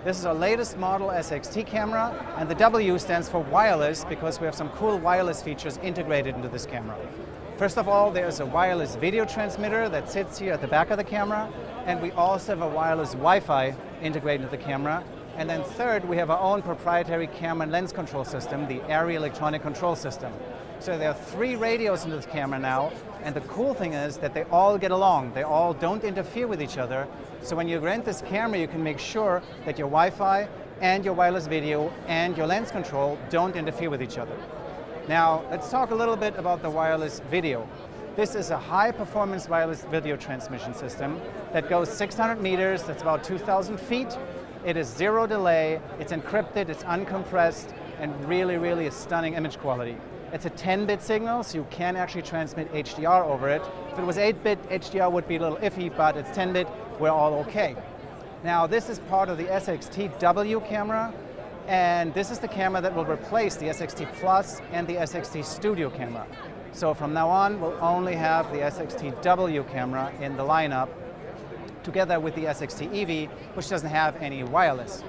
This is our latest model SXT camera, and the W stands for wireless because we have some cool wireless features integrated into this camera. First of all, there's a wireless video transmitter that sits here at the back of the camera, and we also have a wireless Wi-Fi integrated into the camera. And then third, we have our own proprietary camera and lens control system, the ARRI electronic control system. So there are 3 radios in this camera now, and the cool thing is that they all get along. They all don't interfere with each other. So when you rent this camera, you can make sure that your Wi-Fi and your wireless video and your lens control don't interfere with each other. Now, let's talk a little bit about the wireless video. This is a high-performance wireless video transmission system that goes 600 meters, that's about 2,000 feet. It is 0 delay, it's encrypted, it's uncompressed, and really, really a stunning image quality. It's a 10-bit signal, so you can actually transmit HDR over it. If it was 8-bit, HDR would be a little iffy, but it's 10-bit, we're all okay. Now, this is part of the SXT-W camera, and this is the camera that will replace the SXT Plus and the SXT Studio camera. So from now on, we'll only have the SXT-W camera in the lineup, together with the SXT EV, which doesn't have any wireless.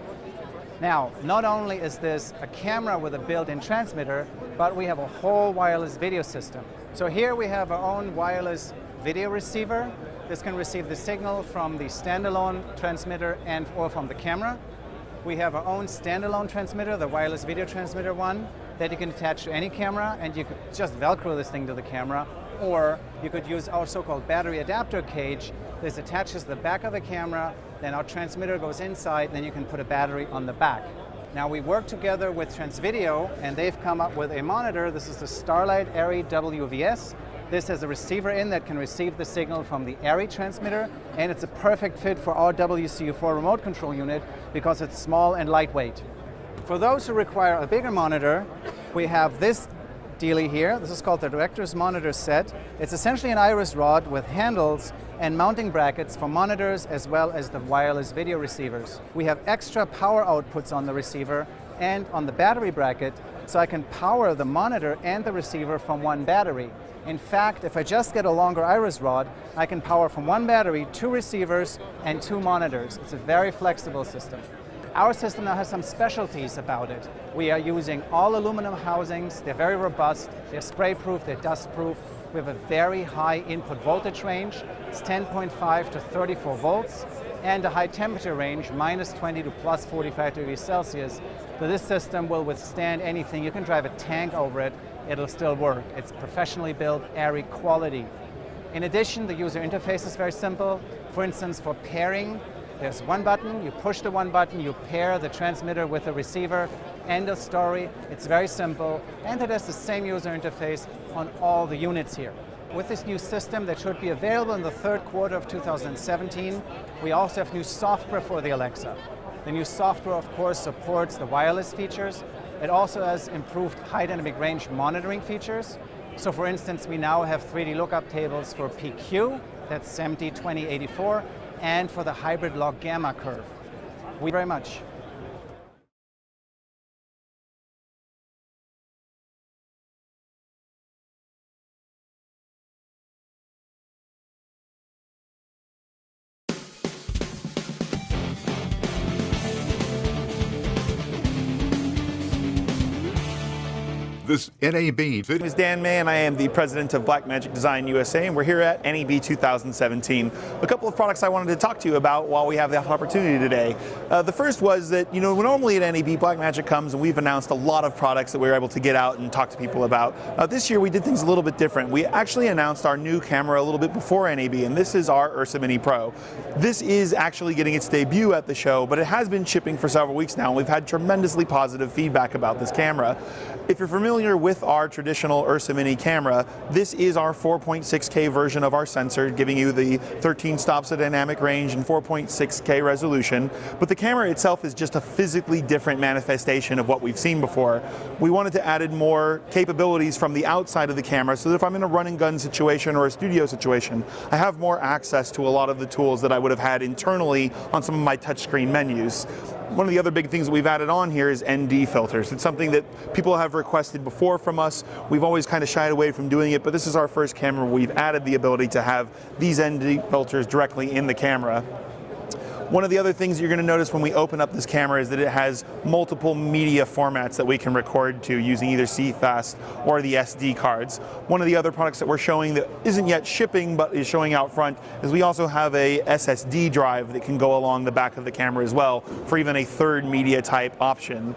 Now, not only is this a camera with a built-in transmitter, but we have a whole wireless video system. So here we have our own wireless video receiver. This can receive the signal from the standalone transmitter or from the camera. We have our own standalone transmitter, the wireless video transmitter one, that you can attach to any camera, and you could just Velcro this thing to the camera, or you could use our so-called battery adapter cage. This attaches to the back of the camera, then our transmitter goes inside, and then you can put a battery on the back. Now we work together with Transvideo, and they've come up with a monitor. This is the Starlight ARRI WVS. This has a receiver in that can receive the signal from the ARRI transmitter, and it's a perfect fit for our WCU4 remote control unit because it's small and lightweight. For those who require a bigger monitor, we have this dealie here. This is called the Director's Monitor Set. It's essentially an iris rod with handles and mounting brackets for monitors as well as the wireless video receivers. We have extra power outputs on the receiver and on the battery bracket, so I can power the monitor and the receiver from one battery. In fact, if I just get a longer iris rod, I can power from one battery 2 receivers and 2 monitors. It's a very flexible system. Our system now has some specialties about it. We are using all aluminum housings. They're very robust, they're spray-proof, they're dust-proof. We have a very high input voltage range. It's 10.5 to 34 volts, and a high temperature range, -20 to +45 degrees Celsius. So this system will withstand anything. You can drive a tank over it, it'll still work. It's professionally built ARRI quality. In addition, the user interface is very simple. For instance, for pairing, there's one button, you push the one button, you pair the transmitter with the receiver, end of story. It's very simple, and it has the same user interface on all the units here. With this new system that should be available in the 3rd quarter of 2017, we also have new software for the Alexa. The new software, of course, supports the wireless features. It also has improved high dynamic range monitoring features. So for instance, we now have 3D lookup tables for PQ, that's 70, 20, 84, and for the hybrid log gamma curve. Thank you very much. This NAB. My name is Dan May, and I am the president of Blackmagic Design USA, and we're here at NAB 2017. A couple of products I wanted to talk to you about while we have the opportunity today. The first was that, normally at NAB, Blackmagic comes and we've announced a lot of products that we were able to get out and talk to people about. This year we did things a little bit different. We actually announced our new camera a little bit before NAB, and this is our URSA Mini Pro. This is actually getting its debut at the show, but it has been shipping for several weeks now, and we've had tremendously positive feedback about this camera. If you're familiar with our traditional URSA Mini camera, this is our 4.6K version of our sensor, giving you the 13 stops of dynamic range and 4.6K resolution. But the camera itself is just a physically different manifestation of what we've seen before. We wanted to add in more capabilities from the outside of the camera so that if I'm in a run and gun situation or a studio situation, I have more access to a lot of the tools that I would have had internally on some of my touchscreen menus. One of the other big things that we've added on here is ND filters. It's something that people have requested before from us. We've always kind of shied away from doing it, but this is our first camera where we've added the ability to have these ND filters directly in the camera. One of the other things you're going to notice when we open up this camera is that it has multiple media formats that we can record to using either CFast or the SD cards. One of the other products that we're showing that isn't yet shipping but is showing out front is we also have a SSD drive that can go along the back of the camera as well for even a third media type option.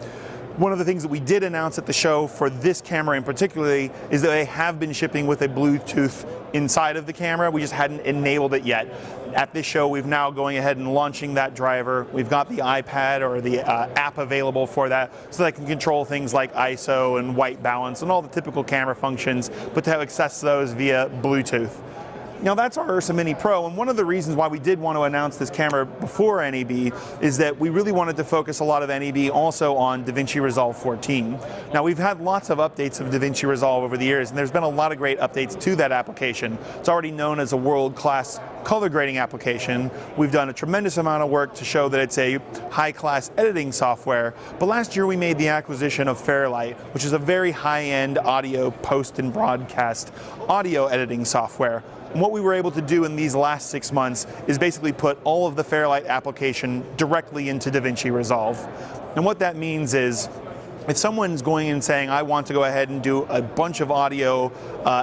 One of the things that we did announce at the show for this camera in particular is that they have been shipping with a Bluetooth inside of the camera. We just hadn't enabled it yet. At this show, we've now going ahead and launching that driver. We've got the iPad or the app available for that, so that can control things like ISO and white balance and all the typical camera functions, but to have access to those via Bluetooth. Now that's our URSA Mini Pro, and one of the reasons why we did want to announce this camera before NAB is that we really wanted to focus a lot of NAB also on DaVinci Resolve 14. Now we've had lots of updates of DaVinci Resolve over the years, and there's been a lot of great updates to that application. It's already known as a world-class color grading application. We've done a tremendous amount of work to show that it's a high-class editing software, but last year we made the acquisition of Fairlight, which is a very high-end audio post and broadcast audio editing software. And what we were able to do in these last 6 months is basically put all of the Fairlight application directly into DaVinci Resolve. And what that means is, if someone's going and saying, I want to go ahead and do a bunch of audio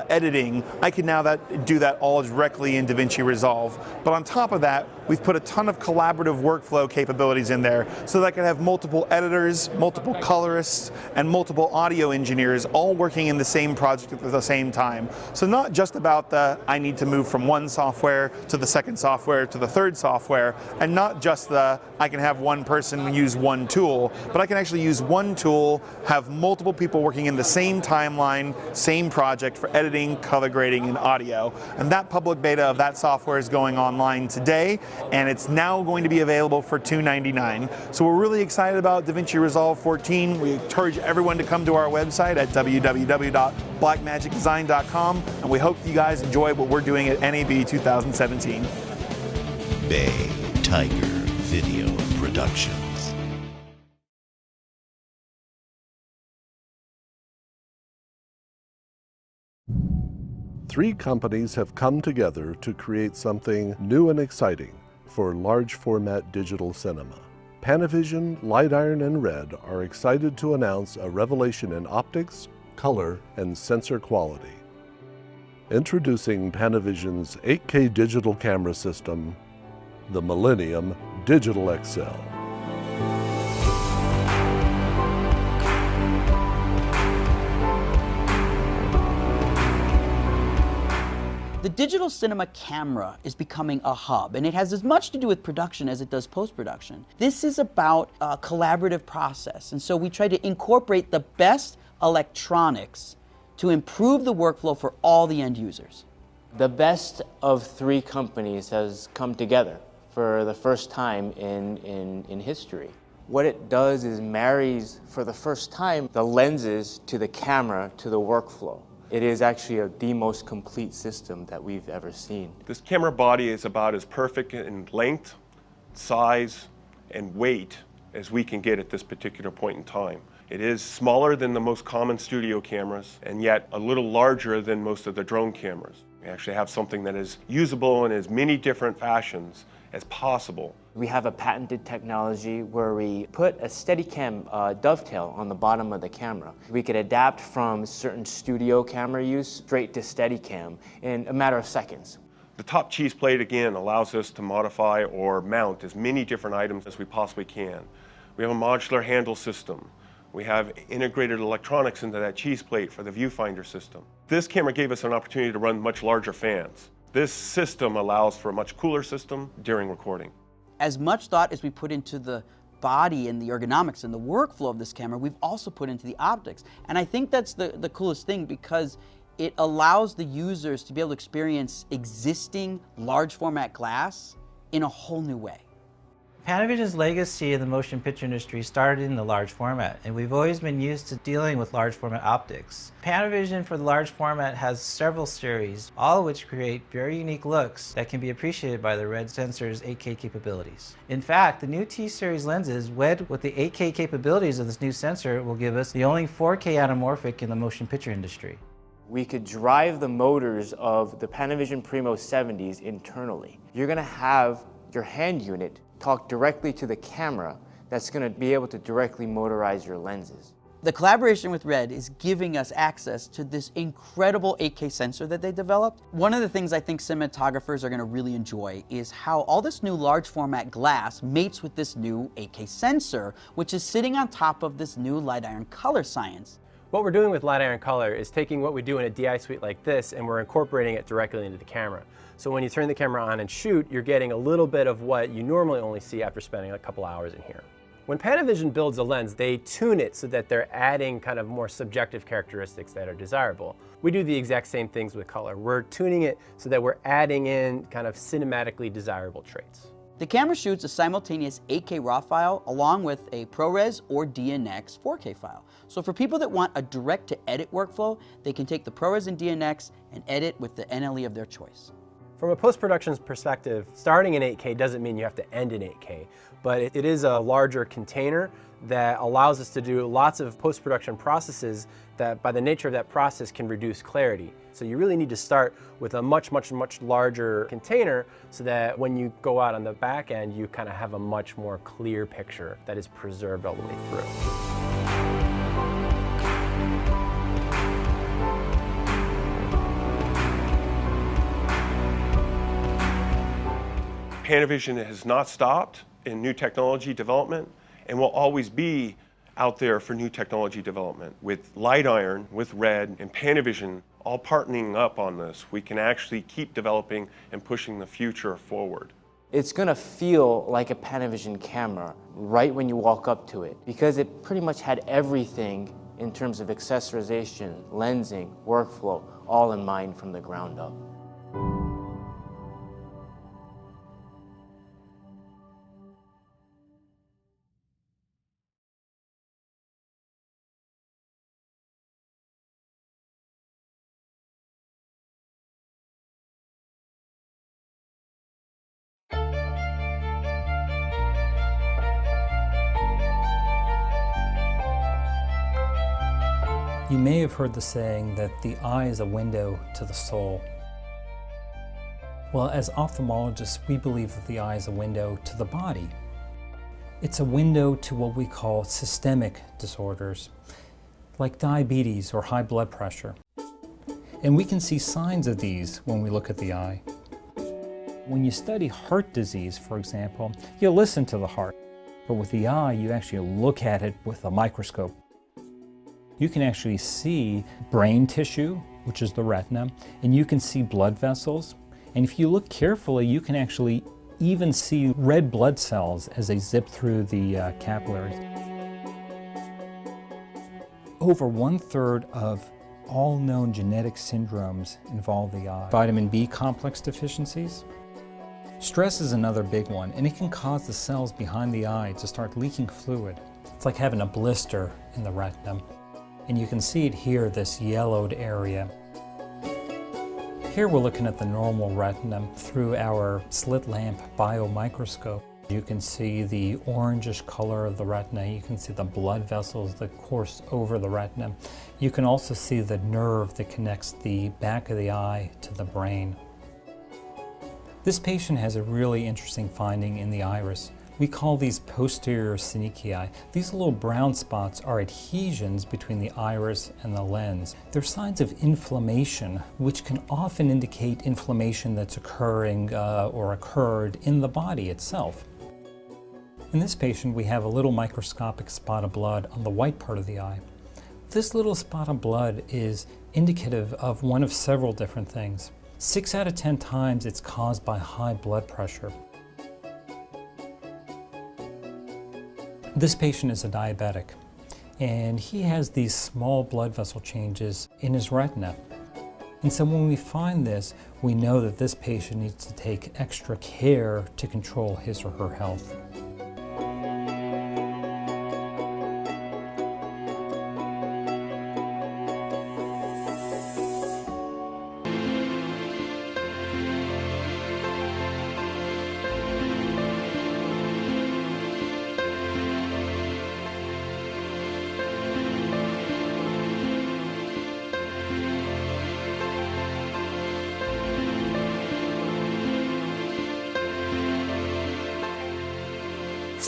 editing, I can now do that all directly in DaVinci Resolve. But on top of that, we've put a ton of collaborative workflow capabilities in there so that I can have multiple editors, multiple colorists, and multiple audio engineers all working in the same project at the same time. So not just about the, I need to move from one software to the second software to the third software, and not just the, I can have one person use one tool, but I can actually use one tool, have multiple people working in the same timeline, same project for editing, color grading, and audio. And that public beta of that software is going online today, and it's now going to be available for $299. So we're really excited about DaVinci Resolve 14. We encourage everyone to come to our website at www.blackmagicdesign.com, and we hope you guys enjoy what we're doing at NAB 2017. Bay Tiger Video Productions. Three companies have come together to create something new and exciting for large format digital cinema. Panavision, Lightiron, and Red are excited to announce a revelation in optics, color, and sensor quality. Introducing Panavision's 8K digital camera system, the Millennium Digital XL. The digital cinema camera is becoming a hub, and it has as much to do with production as it does post-production. This is about a collaborative process, and so we try to incorporate the best electronics to improve the workflow for all the end users. The best of three companies has come together for the first time in history. What it does is marries, for the first time, the lenses to the camera to the workflow. It is actually the most complete system that we've ever seen. This camera body is about as perfect in length, size, and weight as we can get at this particular point in time. It is smaller than the most common studio cameras, and yet a little larger than most of the drone cameras. We actually have something that is usable in as many different fashions as possible. We have a patented technology where we put a Steadicam dovetail on the bottom of the camera. We could adapt from certain studio camera use straight to Steadicam in a matter of seconds. The top cheese plate, again, allows us to modify or mount as many different items as we possibly can. We have a modular handle system. We have integrated electronics into that cheese plate for the viewfinder system. This camera gave us an opportunity to run much larger fans. This system allows for a much cooler system during recording. As much thought as we put into the body and the ergonomics and the workflow of this camera, we've also put into the optics. And I think that's the coolest thing, because it allows the users to be able to experience existing large format glass in a whole new way. Panavision's legacy in the motion picture industry started in the large format, and we've always been used to dealing with large format optics. Panavision for the large format has several series, all of which create very unique looks that can be appreciated by the Red sensor's 8K capabilities. In fact, the new T-series lenses, wed with the 8K capabilities of this new sensor, will give us the only 4K anamorphic in the motion picture industry. We could drive the motors of the Panavision Primo 70s internally. You're going to have your hand unit talk directly to the camera that's going to be able to directly motorize your lenses. The collaboration with RED is giving us access to this incredible 8K sensor that they developed. One of the things I think cinematographers are going to really enjoy is how all this new large format glass mates with this new 8K sensor, which is sitting on top of this new light iron color science. What we're doing with light iron color is taking what we do in a DI suite like this and we're incorporating it directly into the camera. So when you turn the camera on and shoot, you're getting a little bit of what you normally only see after spending a couple hours in here. When Panavision builds a lens, they tune it so that they're adding kind of more subjective characteristics that are desirable. We do the exact same things with color. We're tuning it so that we're adding in kind of cinematically desirable traits. The camera shoots a simultaneous 8K RAW file along with a ProRes or DNX 4K file. So for people that want a direct-to-edit workflow, they can take the ProRes and DNX and edit with the NLE of their choice. From a post-production perspective, starting in 8K doesn't mean you have to end in 8K, but it is a larger container that allows us to do lots of post-production processes that, by the nature of that process, can reduce clarity. So you really need to start with a much larger container so that when you go out on the back end, you kind of have a much more clear picture that is preserved all the way through. Panavision has not stopped in new technology development and will always be out there for new technology development. With Light Iron, with RED, and Panavision all partnering up on this, we can actually keep developing and pushing the future forward. It's going to feel like a Panavision camera right when you walk up to it, because it pretty much had everything in terms of accessorization, lensing, workflow, all in mind from the ground up. You may have heard the saying that the eye is a window to the soul. Well, as ophthalmologists, we believe that the eye is a window to the body. It's a window to what we call systemic disorders, like diabetes or high blood pressure. And we can see signs of these when we look at the eye. When you study heart disease, for example, you listen to the heart, but with the eye, you actually look at it with a microscope. You can actually see brain tissue, which is the retina, and you can see blood vessels. And if you look carefully, you can actually even see red blood cells as they zip through the capillaries. Over 1/3 of all known genetic syndromes involve the eye. Vitamin B complex deficiencies. Stress is another big one, and it can cause the cells behind the eye to start leaking fluid. It's like having a blister in the retina. And you can see it here, this yellowed area. Here we're looking at the normal retina through our slit lamp biomicroscope. You can see the orangish color of the retina. You can see the blood vessels that course over the retina. You can also see the nerve that connects the back of the eye to the brain. This patient has a really interesting finding in the iris. We call these posterior synechii. These little brown spots are adhesions between the iris and the lens. They're signs of inflammation, which can often indicate inflammation that's occurring or occurred in the body itself. In this patient, we have a little microscopic spot of blood on the white part of the eye. This little spot of blood is indicative of one of several different things. 6 out of 10 times it's caused by high blood pressure. This patient is a diabetic, and he has these small blood vessel changes in his retina. And so when we find this, we know that this patient needs to take extra care to control his or her health.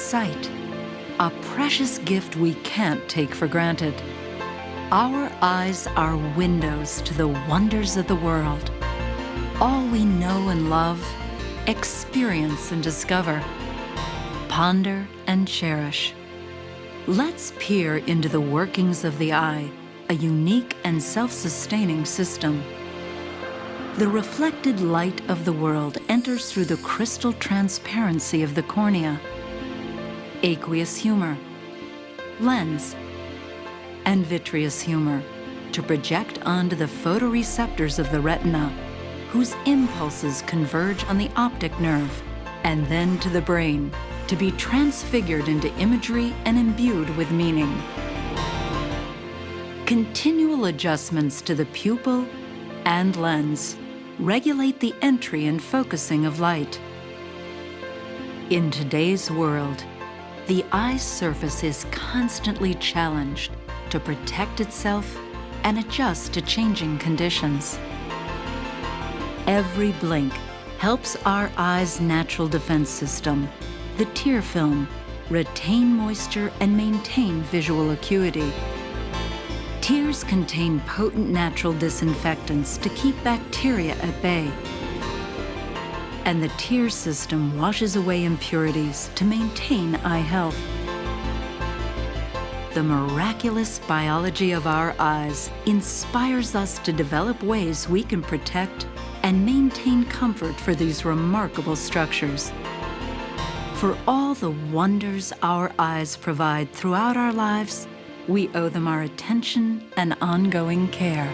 sight, a precious gift we can't take for granted. Our eyes are windows to the wonders of the world. All we know and love, experience and discover, ponder and cherish. Let's peer into the workings of the eye, a unique and self-sustaining system. The reflected light of the world enters through the crystal transparency of the cornea, aqueous humor, lens, and vitreous humor to project onto the photoreceptors of the retina, whose impulses converge on the optic nerve, and then to the brain to be transfigured into imagery and imbued with meaning. Continual adjustments to the pupil and lens regulate the entry and focusing of light. In today's world, the eye's surface is constantly challenged to protect itself and adjust to changing conditions. Every blink helps our eye's natural defense system, the tear film, retain moisture and maintain visual acuity. Tears contain potent natural disinfectants to keep bacteria at bay. And the tear system washes away impurities to maintain eye health. The miraculous biology of our eyes inspires us to develop ways we can protect and maintain comfort for these remarkable structures. For all the wonders our eyes provide throughout our lives, we owe them our attention and ongoing care.